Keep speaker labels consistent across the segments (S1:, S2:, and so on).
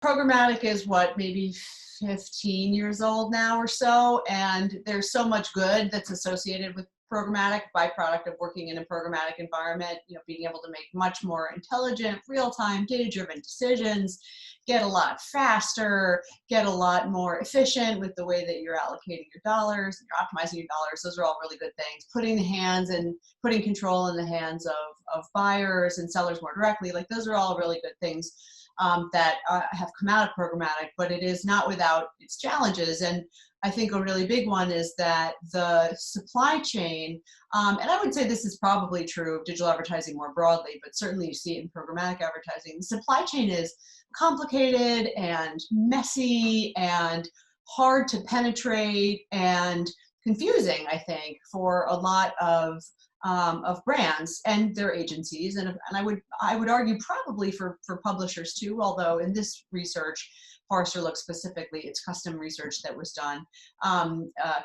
S1: Programmatic is what, maybe 15 years old now or so, and there's so much good that's associated with programmatic, byproduct of working in a programmatic environment, being able to make much more intelligent, real-time, data-driven decisions, get a lot faster, get a lot more efficient with the way that you're allocating your dollars, you're optimizing your dollars. Those are all really good things. Putting control in the hands of buyers and sellers more directly, like those are all really good things that have come out of programmatic, but it is not without its challenges. And I think a really big one is that the supply chain, and I would say this is probably true of digital advertising more broadly, but certainly you see it in programmatic advertising, the supply chain is complicated and messy and hard to penetrate and confusing, I think, for a lot of brands and their agencies, and I would argue probably for publishers too. Although in this research, Forrester looked specifically, it's custom research that was done,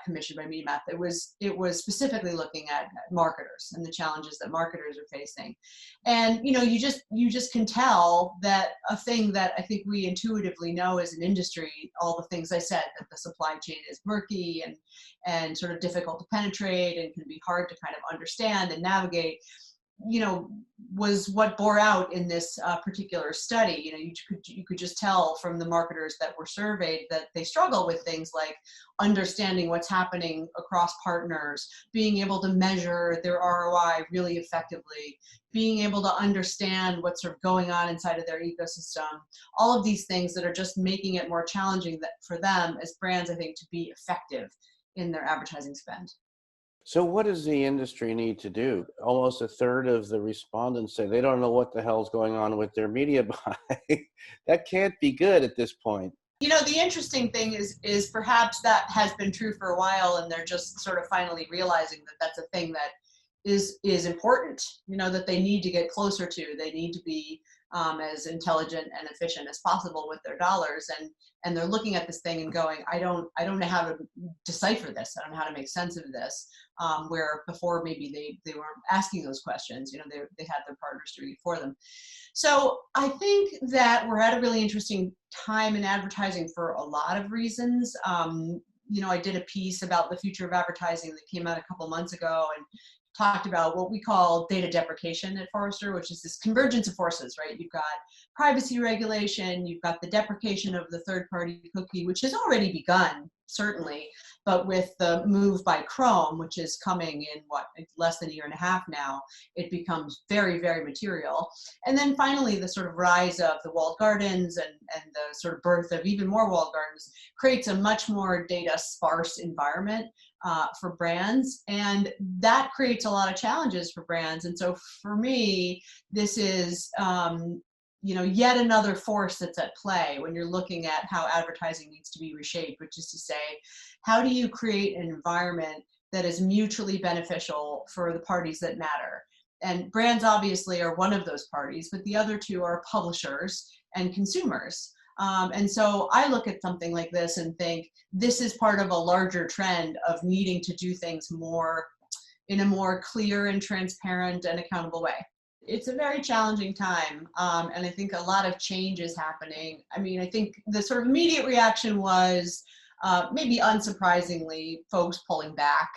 S1: commissioned by MediaMath. It was specifically looking at marketers and the challenges that marketers are facing, and you just can tell that a thing that I think we intuitively know as an industry, all the things I said, that the supply chain is murky and sort of difficult to penetrate and can be hard to kind of understand and navigate, was what bore out in this particular study. You could just tell from the marketers that were surveyed that they struggle with things like understanding what's happening across partners, being able to measure their ROI really effectively, being able to understand what's sort of going on inside of their ecosystem. All of these things that are just making it more challenging for them as brands, I think, to be effective in their advertising spend.
S2: So what does the industry need to do? Almost a third of the respondents say they don't know what the hell's going on with their media buy. That can't be good at this point.
S1: The interesting thing is perhaps that has been true for a while, and they're just sort of finally realizing that that's a thing that is important, that they need to get closer to. They need to be as intelligent and efficient as possible with their dollars, and they're looking at this thing and going, I don't know how to decipher this. I don't know how to make sense of this. Where before maybe they weren't asking those questions. They had their partners doing it for them. So I think that we're at a really interesting time in advertising for a lot of reasons. I did a piece about the future of advertising that came out a couple months ago and talked about what we call data deprecation at Forrester, which is this convergence of forces, right? You've got privacy regulation, you've got the deprecation of the third-party cookie, which has already begun, certainly, but with the move by Chrome, which is coming in less than a year and a half now, it becomes very, very material. And then finally, the sort of rise of the walled gardens and the sort of birth of even more walled gardens creates a much more data sparse environment for brands, and that creates a lot of challenges for brands. And so for me, this is yet another force that's at play when you're looking at how advertising needs to be reshaped, which is to say, how do you create an environment that is mutually beneficial for the parties that matter? And brands obviously are one of those parties, but the other two are publishers and consumers. And so I look at something like this and think this is part of a larger trend of needing to do things in a more clear and transparent and accountable way. It's a very challenging time, and I think a lot of change is happening. I mean, I think the sort of immediate reaction was maybe unsurprisingly folks pulling back,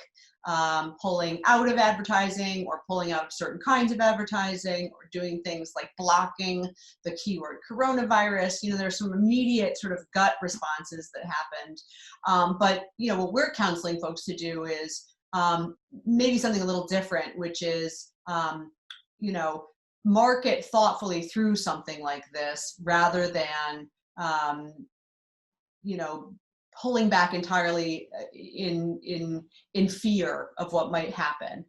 S1: pulling out of advertising or pulling out of certain kinds of advertising or doing things like blocking the keyword coronavirus. There's some immediate sort of gut responses that happened. But what we're counseling folks to do is maybe something a little different, which is market thoughtfully through something like this rather than pulling back entirely in fear of what might happen,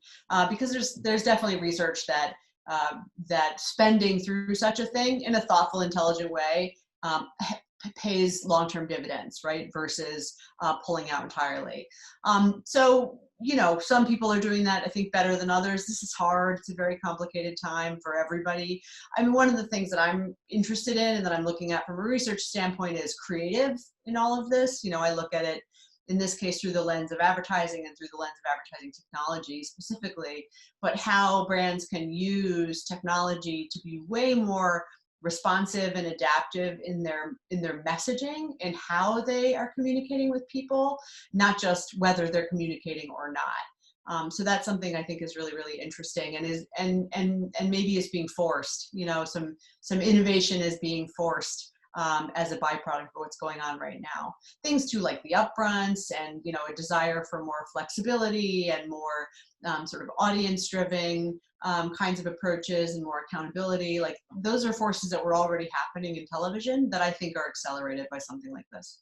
S1: because there's definitely research that spending through such a thing in a thoughtful, intelligent way pays long-term dividends, right? Versus pulling out entirely. So some people are doing that, I think, better than others. This is hard. It's a very complicated time for everybody. I mean, one of the things that I'm interested in and that I'm looking at from a research standpoint is creative in all of this. I look at it, in this case, through the lens of advertising and through the lens of advertising technology specifically, but how brands can use technology to be way more responsive and adaptive in their messaging and how they are communicating with people, not just whether they're communicating or not. So that's something I think is really, really interesting, and is and maybe is being forced. You know, some innovation is being forced as a byproduct of what's going on right now. Things too, like the upfronts, and you know, a desire for more flexibility and more sort of audience-driven kinds of approaches and more accountability. Like those are forces that were already happening in television that I think are accelerated by something like this.